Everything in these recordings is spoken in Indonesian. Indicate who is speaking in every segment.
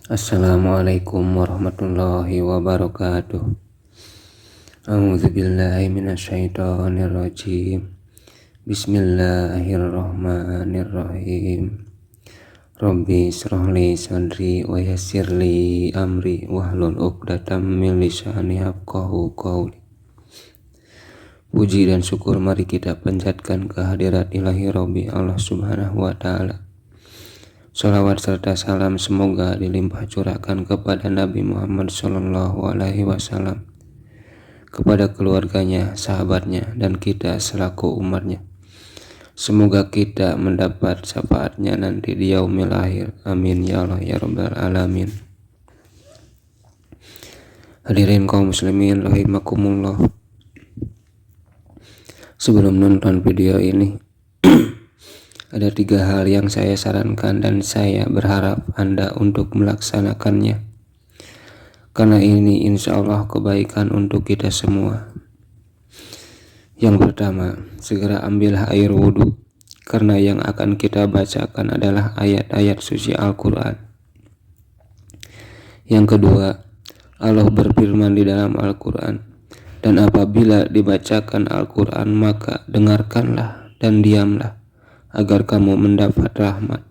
Speaker 1: Assalamualaikum warahmatullahi wabarakatuh. A'udzubillahi minasyaitonirrajim. Bismillahirrahmanirrahim. Rabbi shrahli sadri wa yassirli amri wahlul 'uqdatam min lisani yafqahu qawli. Puji dan syukur mari kita panjatkan kehadirat ilahi Rabbi Allah Subhanahu wa ta'ala. Sholawat serta salam semoga dilimpah curahkan kepada Nabi Muhammad SAW, kepada keluarganya, sahabatnya, dan kita selaku umatnya. Semoga kita mendapat syafaatnya nanti di yaumil akhir. Amin ya Allah ya Rabbal alamin. Hadirin kaum muslimin rahimakumullah. Sebelum nonton video ini, ada 3 hal yang saya sarankan dan saya berharap Anda untuk melaksanakannya, karena ini insya Allah kebaikan untuk kita semua. Yang pertama, segera ambil air wudhu, karena yang akan kita bacakan adalah ayat-ayat suci Al-Quran. Yang kedua, Allah berfirman di dalam Al-Quran, dan apabila dibacakan Al-Quran maka dengarkanlah dan diamlah, agar kamu mendapat rahmat.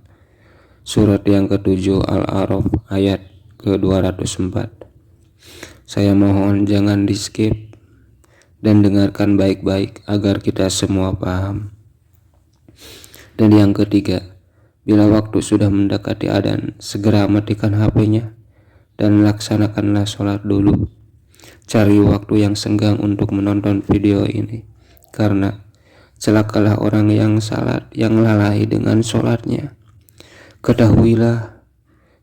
Speaker 1: Surat yang ke-7 Al-A'raf ayat ke-204. Saya mohon jangan di skip dan dengarkan baik-baik agar kita semua paham. Dan yang ketiga, bila waktu sudah mendekati adzan, segera matikan HP-nya dan laksanakanlah sholat dulu. Cari waktu yang senggang untuk menonton video ini, karena celakalah orang yang salat yang lalai dengan sholatnya. Ketahuilah,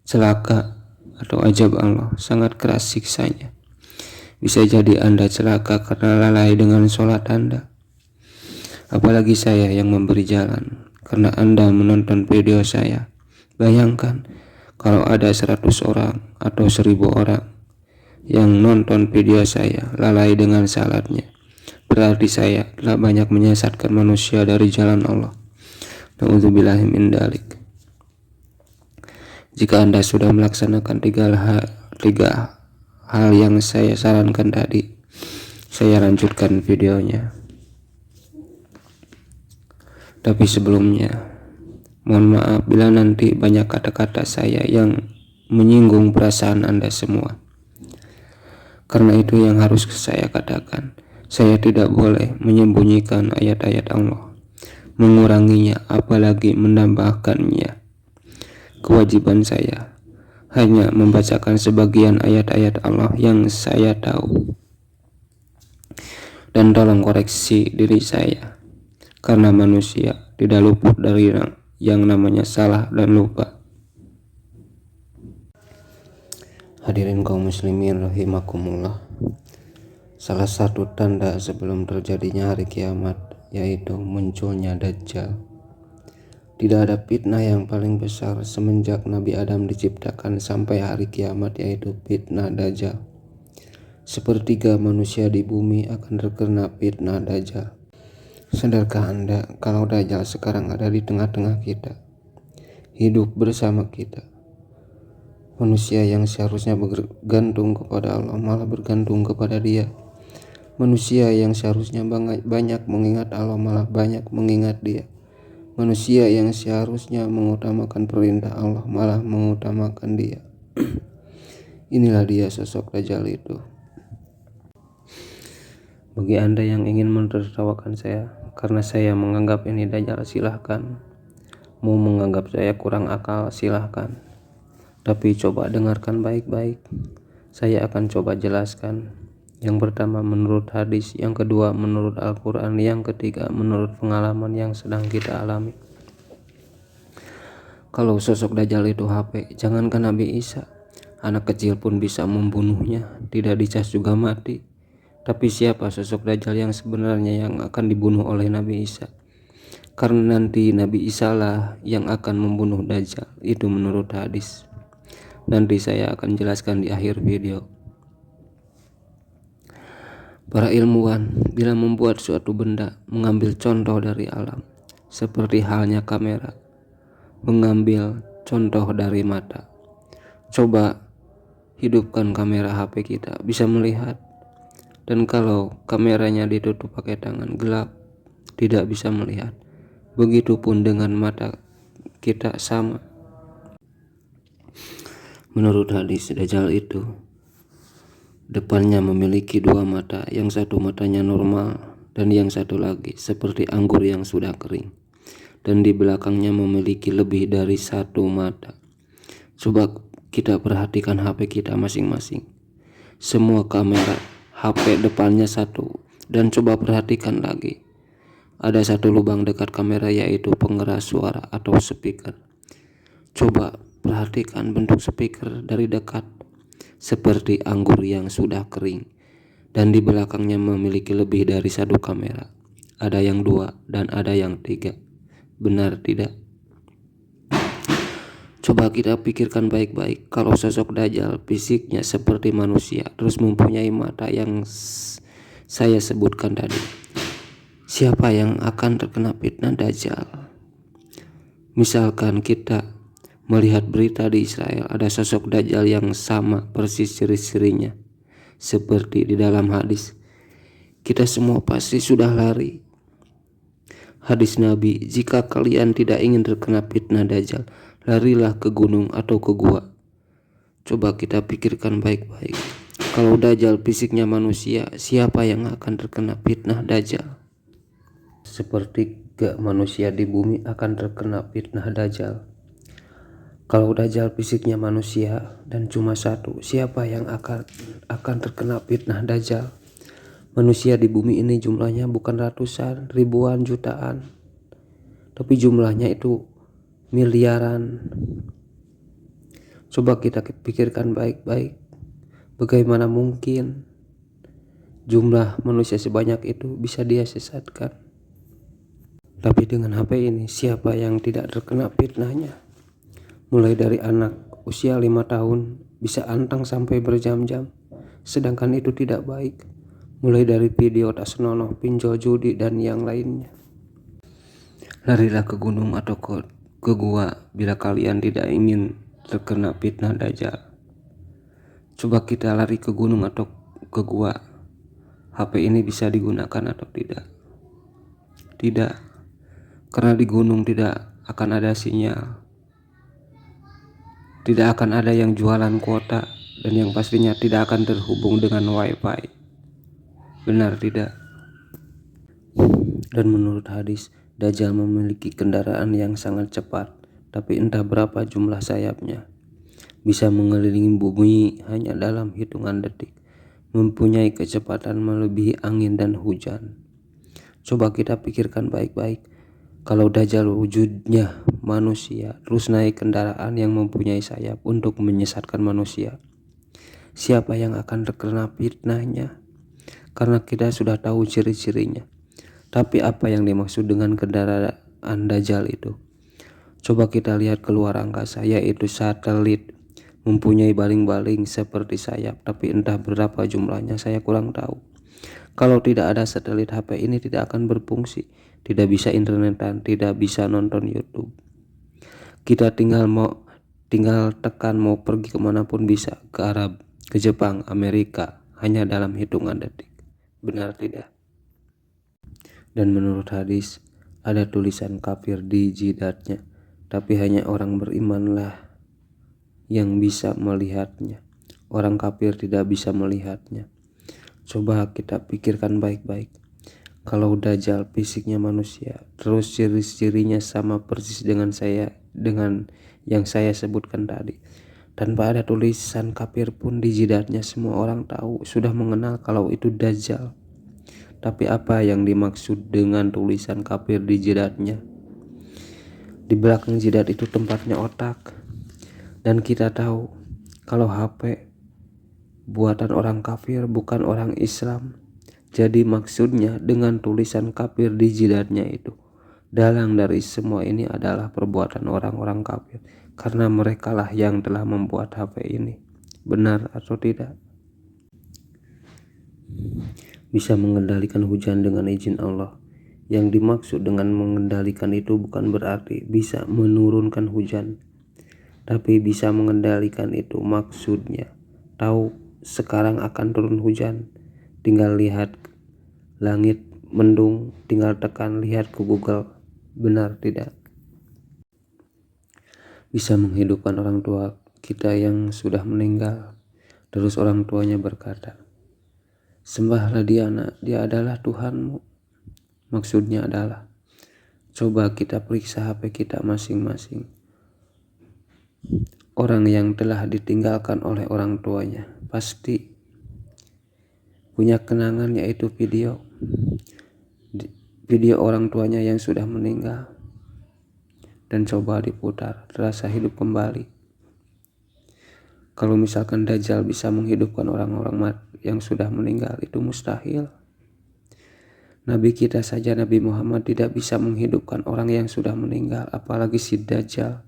Speaker 1: celaka atau ajab Allah sangat keras siksanya. Bisa jadi Anda celaka karena lalai dengan sholat Anda. Apalagi saya yang memberi jalan karena Anda menonton video saya. Bayangkan kalau ada 100 orang atau 1000 orang yang nonton video saya lalai dengan salatnya, berarti saya telah banyak menyesatkan manusia dari jalan Allah. Na'udzubillahi min dzalik. Jika Anda sudah melaksanakan 3 hal yang saya sarankan tadi, saya lanjutkan videonya. Tapi sebelumnya, mohon maaf bila nanti banyak kata-kata saya yang menyinggung perasaan Anda semua. Karena itu yang harus saya katakan. Saya tidak boleh menyembunyikan ayat-ayat Allah, menguranginya, apalagi menambahkannya. Kewajiban saya hanya membacakan sebagian ayat-ayat Allah yang saya tahu. Dan tolong koreksi diri saya, karena manusia tidak luput dari yang namanya salah dan lupa. Hadirin kaum muslimin rahimakumullah. Salah satu tanda sebelum terjadinya hari kiamat yaitu munculnya Dajjal. Tidak ada fitnah yang paling besar semenjak Nabi Adam diciptakan sampai hari kiamat, yaitu fitnah Dajjal. 1/3 manusia di bumi akan terkena fitnah Dajjal. Sadarkah Anda kalau Dajjal sekarang ada di tengah-tengah kita, hidup bersama kita? Manusia yang seharusnya bergantung kepada Allah malah bergantung kepada dia. Manusia yang seharusnya banyak mengingat Allah malah banyak mengingat dia. Manusia yang seharusnya mengutamakan perintah Allah malah mengutamakan dia. Inilah dia sosok Dajjal itu. Bagi Anda yang ingin menertawakan saya karena saya menganggap ini Dajjal, silahkan. Mau menganggap saya kurang akal, silahkan. Tapi coba dengarkan baik-baik. Saya akan coba jelaskan. Yang pertama menurut hadis, yang kedua menurut Al-Quran, yang ketiga menurut pengalaman yang sedang kita alami. Kalau sosok Dajjal itu HP, jangankan Nabi Isa, anak kecil pun bisa membunuhnya, tidak dicas juga mati. Tapi siapa sosok Dajjal yang sebenarnya yang akan dibunuh oleh Nabi Isa? Karena nanti Nabi Isa lah yang akan membunuh Dajjal, itu menurut hadis. Nanti saya akan jelaskan di akhir video. Para ilmuwan bila membuat suatu benda mengambil contoh dari alam, seperti halnya kamera mengambil contoh dari mata. Coba hidupkan kamera HP kita, bisa melihat. Dan kalau kameranya ditutup pakai tangan, gelap, tidak bisa melihat. Begitupun dengan mata kita sama. Menurut hadis, Dajjal itu depannya memiliki dua mata, yang satu matanya normal dan yang satu lagi seperti anggur yang sudah kering, dan di belakangnya memiliki lebih dari satu mata. Coba kita perhatikan HP kita masing-masing. Semua kamera HP depannya satu, dan coba perhatikan lagi. Ada satu lubang dekat kamera, yaitu pengeras suara atau speaker. Coba perhatikan bentuk speaker dari dekat, seperti anggur yang sudah kering, dan di belakangnya memiliki lebih dari satu kamera. Ada yang 2 dan ada yang 3. Benar tidak? Coba kita pikirkan baik-baik. Kalau sosok Dajjal fisiknya seperti manusia, terus mempunyai mata yang saya sebutkan tadi, siapa yang akan terkena fitnah Dajjal? Misalkan kita melihat berita di Israel, ada sosok Dajjal yang sama persis ciri-cirinya seperti di dalam hadis. Kita semua pasti sudah lari. Hadis Nabi, jika kalian tidak ingin terkena fitnah Dajjal, larilah ke gunung atau ke gua. Coba kita pikirkan baik-baik. Kalau Dajjal fisiknya manusia, siapa yang akan terkena fitnah Dajjal? Sepertiga manusia di bumi akan terkena fitnah Dajjal. Kalau Dajjal fisiknya manusia dan cuma satu, siapa yang akan terkena fitnah Dajjal? Manusia di bumi ini jumlahnya bukan ratusan, ribuan, jutaan, tapi jumlahnya itu miliaran. Coba kita pikirkan baik-baik, bagaimana mungkin jumlah manusia sebanyak itu bisa dia sesatkan? Tapi dengan HP ini, siapa yang tidak terkena fitnahnya? Mulai dari anak usia 5 tahun bisa antang sampai berjam-jam, sedangkan itu tidak baik. Mulai dari video tak senonoh, pinjol, judi, dan yang lainnya. Larilah ke gunung atau ke gua bila kalian tidak ingin terkena fitnah Dajjal. Coba kita lari ke gunung atau ke gua. HP ini bisa digunakan atau tidak? Tidak, karena di gunung tidak akan ada sinyal. Tidak akan ada yang jualan kuota, dan yang pastinya tidak akan terhubung dengan wifi. Benar tidak? Dan menurut hadis, Dajjal memiliki kendaraan yang sangat cepat, tapi entah berapa jumlah sayapnya. Bisa mengelilingi bumi hanya dalam hitungan detik, mempunyai kecepatan melebihi angin dan hujan. Coba kita pikirkan baik-baik. Kalau Dajjal wujudnya manusia, terus naik kendaraan yang mempunyai sayap untuk menyesatkan manusia, siapa yang akan terkena fitnahnya? Karena kita sudah tahu ciri-cirinya. Tapi apa yang dimaksud dengan kendaraan Dajjal itu? Coba kita lihat keluar angkasa, yaitu satelit, mempunyai baling-baling seperti sayap, tapi entah berapa jumlahnya saya kurang tahu. Kalau tidak ada satelit, HP ini tidak akan berfungsi, tidak bisa internetan, tidak bisa nonton YouTube. Kita tinggal tekan mau pergi kemanapun bisa, ke Arab, ke Jepang, Amerika, hanya dalam hitungan detik. Benar tidak? Dan menurut hadis, ada tulisan kafir di jidatnya, tapi hanya orang berimanlah yang bisa melihatnya. Orang kafir tidak bisa melihatnya. Coba kita pikirkan baik-baik. Kalau Dajjal fisiknya manusia, terus ciri-cirinya sama persis dengan yang saya sebutkan tadi, tanpa ada tulisan kafir pun di jidatnya, semua orang tahu, sudah mengenal kalau itu Dajjal. Tapi apa yang dimaksud dengan tulisan kafir di jidatnya? Di belakang jidat itu tempatnya otak. Dan kita tahu kalau HP buatan orang kafir, bukan orang Islam. Jadi maksudnya dengan tulisan kafir di jidatnya itu, dalang dari semua ini adalah perbuatan orang-orang kafir, karena merekalah yang telah membuat HP ini. Benar atau tidak? Bisa mengendalikan hujan dengan izin Allah. Yang dimaksud dengan mengendalikan itu bukan berarti bisa menurunkan hujan, tapi bisa mengendalikan itu. Maksudnya tahu sekarang akan turun hujan, tinggal lihat langit mendung, tinggal tekan lihat ke Google, benar tidak? Bisa menghidupkan orang tua kita yang sudah meninggal. Terus orang tuanya berkata, sembahlah dia nak, dia adalah Tuhanmu. Maksudnya adalah, coba kita periksa HP kita masing-masing. Orang yang telah ditinggalkan oleh orang tuanya pasti punya kenangan, yaitu video orang tuanya yang sudah meninggal. Dan coba diputar, terasa hidup kembali. Kalau misalkan Dajjal bisa menghidupkan orang-orang yang sudah meninggal, itu mustahil. Nabi kita saja, Nabi Muhammad, tidak bisa menghidupkan orang yang sudah meninggal, apalagi si Dajjal.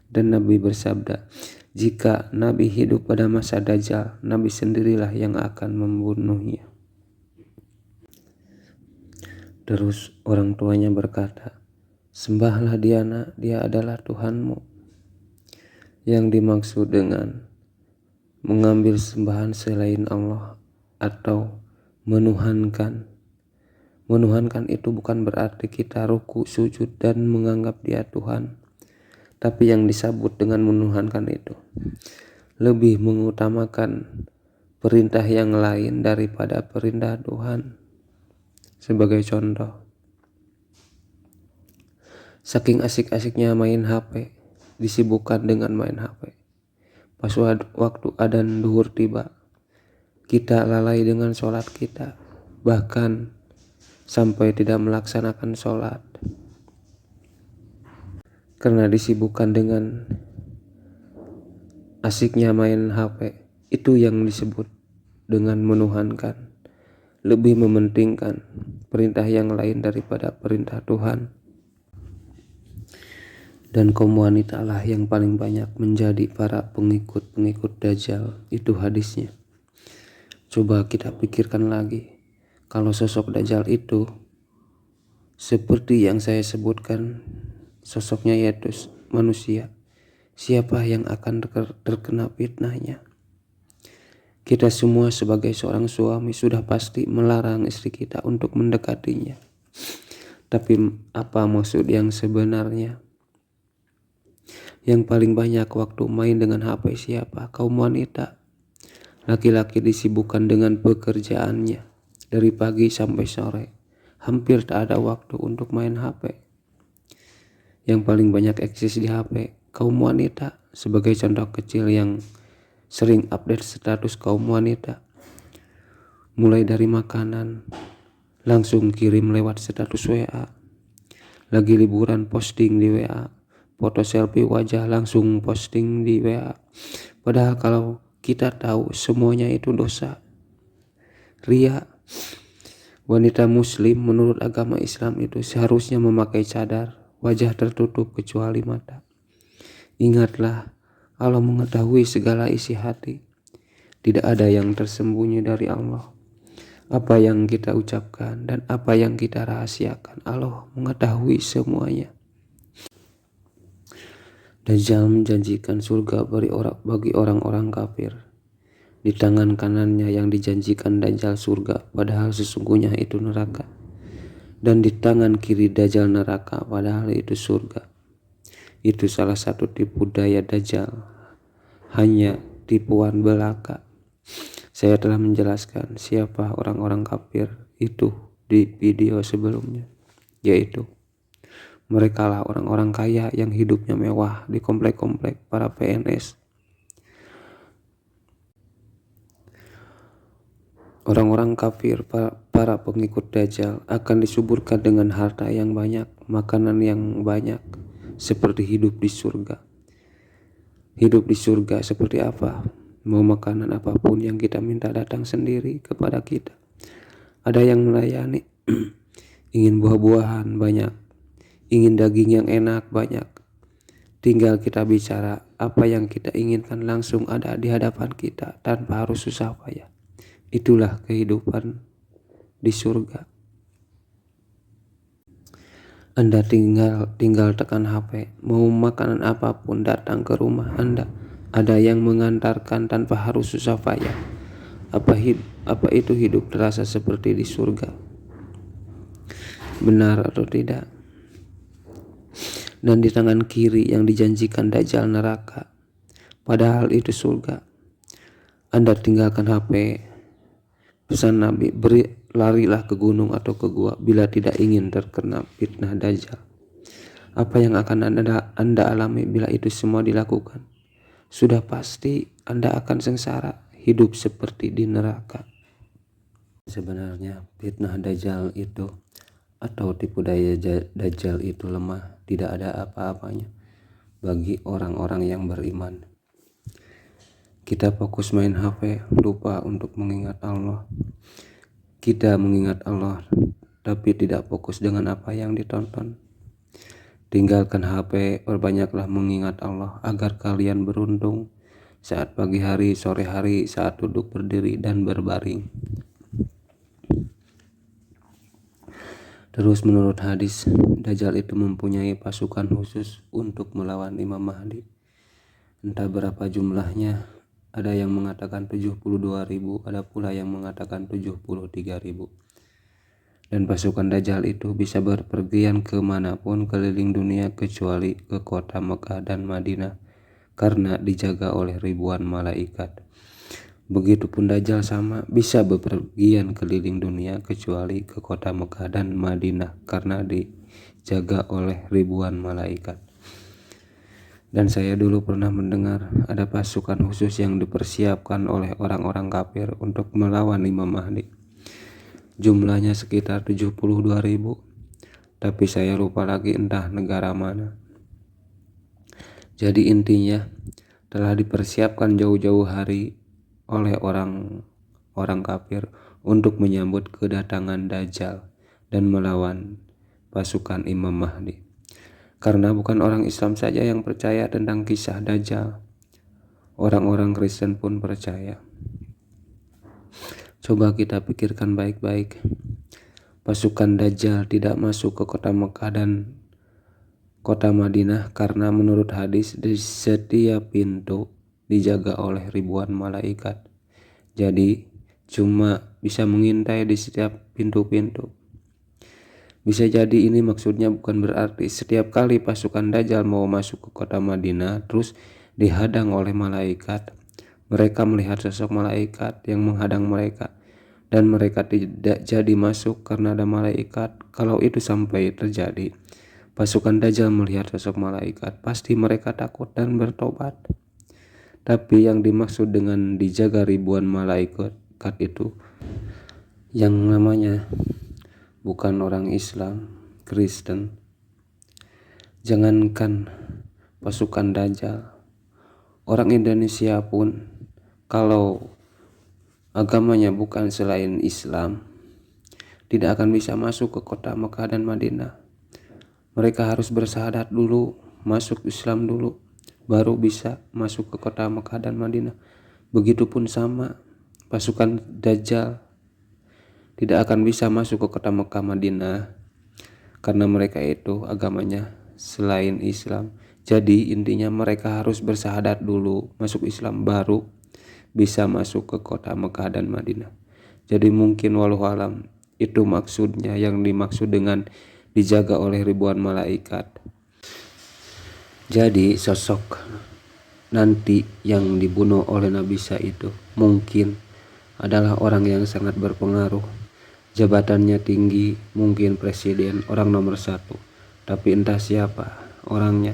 Speaker 1: Dan Nabi bersabda, jika Nabi hidup pada masa Dajjal, Nabi sendirilah yang akan membunuhnya. Terus orang tuanya berkata, sembahlah dia nak, dia adalah Tuhanmu. Yang dimaksud dengan mengambil sembahan selain Allah atau menuhankan itu bukan berarti kita ruku, sujud dan menganggap dia Tuhan. Tapi yang disebut dengan menuhankan itu lebih mengutamakan perintah yang lain daripada perintah Tuhan. Sebagai contoh, saking asik-asiknya main HP, disibukkan dengan main HP. Pas waktu adzan duhur tiba, kita lalai dengan sholat kita, bahkan sampai tidak melaksanakan sholat karena disibukkan dengan asiknya main HP. Itu yang disebut dengan menuhankan, lebih mementingkan perintah yang lain daripada perintah Tuhan. Dan kaum wanita lah yang paling banyak menjadi para pengikut Dajjal. Itu hadisnya. Coba kita pikirkan lagi, kalau sosok Dajjal itu seperti yang saya sebutkan, sosoknya yaitu manusia, siapa yang akan terkena fitnahnya? Kita semua sebagai seorang suami sudah pasti melarang istri kita untuk mendekatinya. Tapi apa maksud yang sebenarnya? Yang paling banyak waktu main dengan HP siapa? Kaum wanita. Laki-laki disibukkan dengan pekerjaannya dari pagi sampai sore. Hampir tak ada waktu untuk main HP. Yang paling banyak eksis di HP kaum wanita. Sebagai contoh kecil yang sering update status kaum wanita, mulai dari makanan langsung kirim lewat status WA, lagi liburan posting di WA, foto selfie wajah langsung posting di WA. Padahal kalau kita tahu semuanya itu dosa, ria. Wanita muslim menurut agama Islam itu seharusnya memakai cadar, wajah tertutup kecuali mata. Ingatlah, Allah mengetahui segala isi hati. Tidak ada yang tersembunyi dari Allah. Apa yang kita ucapkan dan apa yang kita rahasiakan, Allah mengetahui semuanya. Dajjal menjanjikan surga bagi orang-orang kafir. Di tangan kanannya yang dijanjikan Dajjal surga, padahal sesungguhnya itu neraka. Dan di tangan kiri Dajjal neraka, padahal itu surga. Itu salah satu tipu daya Dajjal, hanya tipuan belaka. Saya telah menjelaskan siapa orang-orang kafir itu di video sebelumnya, yaitu mereka lah orang-orang kaya yang hidupnya mewah di komplek-komplek para PNS. Orang-orang kafir, para pengikut Dajjal akan disuburkan dengan harta yang banyak, makanan yang banyak, seperti hidup di surga. Hidup di surga seperti apa? Mau makanan apapun yang kita minta datang sendiri kepada kita. Ada yang melayani, ingin buah-buahan banyak, ingin daging yang enak banyak. Tinggal kita bicara, apa yang kita inginkan langsung ada di hadapan kita tanpa harus susah payah. Itulah kehidupan di surga. Anda tinggal tekan HP, mau makanan apapun datang ke rumah Anda. Ada yang mengantarkan tanpa harus susah payah. Apa itu hidup terasa seperti di surga? Benar atau tidak? Dan di tangan kiri yang dijanjikan Dajjal neraka, padahal itu surga. Anda tinggalkan HP, pesan Nabi, larilah ke gunung atau ke gua bila tidak ingin terkena fitnah Dajjal. Apa yang akan Anda alami bila itu semua dilakukan? Sudah pasti Anda akan sengsara, hidup seperti di neraka. Sebenarnya fitnah Dajjal itu atau tipu daya Dajjal itu lemah, tidak ada apa-apanya bagi orang-orang yang beriman. Kita fokus main HP, lupa untuk mengingat Allah. Kita mengingat Allah, tapi tidak fokus dengan apa yang ditonton. Tinggalkan HP, perbanyaklah mengingat Allah agar kalian beruntung saat pagi hari, sore hari, saat duduk berdiri dan berbaring. Terus menurut hadis, Dajjal itu mempunyai pasukan khusus untuk melawan Imam Mahdi. Entah berapa jumlahnya, ada yang mengatakan 72.000, ada pula yang mengatakan 73.000. Dan pasukan Dajjal itu bisa berpergian kemanapun keliling dunia kecuali ke kota Mekah dan Madinah karena dijaga oleh ribuan malaikat. Begitupun Dajjal sama bisa bepergian keliling dunia kecuali ke kota Mekah dan Madinah karena dijaga oleh ribuan malaikat. Dan saya dulu pernah mendengar ada pasukan khusus yang dipersiapkan oleh orang-orang kafir untuk melawan Imam Mahdi. Jumlahnya sekitar 72.000, tapi saya lupa lagi entah negara mana. Jadi intinya telah dipersiapkan jauh-jauh hari oleh orang kafir untuk menyambut kedatangan Dajjal dan melawan pasukan Imam Mahdi. Karena bukan orang Islam saja yang percaya tentang kisah Dajjal, orang-orang Kristen pun percaya. Coba kita pikirkan baik-baik. Pasukan Dajjal tidak masuk ke kota Mekah dan kota Madinah karena menurut hadis di setiap pintu dijaga oleh ribuan malaikat. Jadi cuma bisa mengintai di setiap pintu-pintu. Bisa jadi ini maksudnya bukan berarti setiap kali pasukan Dajjal mau masuk ke kota Madinah terus dihadang oleh malaikat. Mereka melihat sosok malaikat yang menghadang mereka dan mereka tidak jadi masuk karena ada malaikat. Kalau itu sampai terjadi, pasukan Dajjal melihat sosok malaikat, pasti mereka takut dan bertobat. Tapi yang dimaksud dengan dijaga ribuan malaikat itu yang namanya bukan orang Islam, Kristen. Jangankan pasukan Dajjal, orang Indonesia pun kalau agamanya bukan selain Islam, tidak akan bisa masuk ke kota Mekah dan Madinah. Mereka harus bersyahadat dulu, masuk Islam dulu, baru bisa masuk ke kota Mekah dan Madinah. Begitupun sama pasukan Dajjal tidak akan bisa masuk ke kota Mekah Madinah karena mereka itu agamanya selain Islam. Jadi intinya mereka harus bersyahadat dulu, masuk Islam baru bisa masuk ke kota Mekah dan Madinah. Jadi mungkin walau alam itu maksudnya, yang dimaksud dengan dijaga oleh ribuan malaikat. Jadi sosok nanti yang dibunuh oleh Nabi Isa itu mungkin adalah orang yang sangat berpengaruh. Jabatannya tinggi, mungkin presiden, orang nomor 1. Tapi entah siapa orangnya,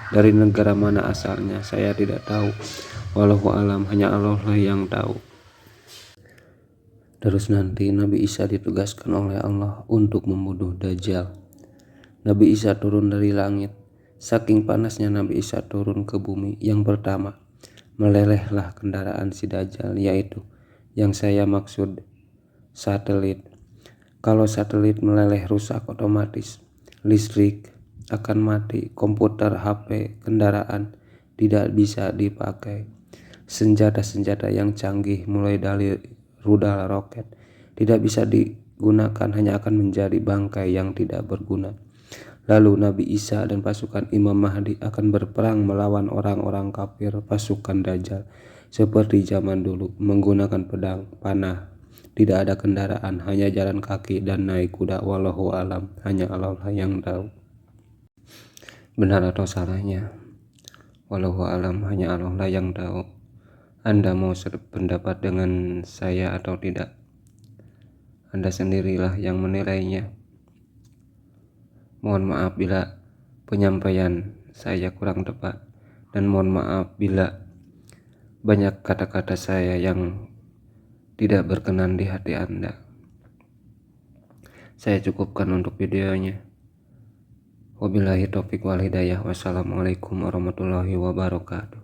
Speaker 1: dari negara mana asalnya, saya tidak tahu. Wallahu alam, hanya Allah lah yang tahu. Terus nanti Nabi Isa ditugaskan oleh Allah untuk membunuh Dajjal. Nabi Isa turun dari langit. Saking panasnya Nabi Isa turun ke bumi. Yang pertama, melelehlah kendaraan si Dajjal, yaitu yang saya maksud satelit. Kalau satelit meleleh rusak otomatis listrik akan mati, komputer, HP, kendaraan tidak bisa dipakai. Senjata-senjata yang canggih mulai dari rudal, roket tidak bisa digunakan, hanya akan menjadi bangkai yang tidak berguna. Lalu Nabi Isa dan pasukan Imam Mahdi akan berperang melawan orang-orang kafir pasukan Dajjal seperti zaman dulu, menggunakan pedang, panah. Tidak ada kendaraan, hanya jalan kaki dan naik kuda. Wallahu alam, hanya Allah lah yang tahu benar atau salahnya. Wallahu alam, hanya Allah lah yang tahu. Anda mau sependapat dengan saya atau tidak? Anda sendirilah yang menilainya. Mohon maaf bila penyampaian saya kurang tepat, dan mohon maaf bila banyak kata-kata saya yang tidak berkenan di hati Anda. Saya cukupkan untuk videonya. Wabillahi taufiq wal hidayah. Wassalamualaikum warahmatullahi wabarakatuh.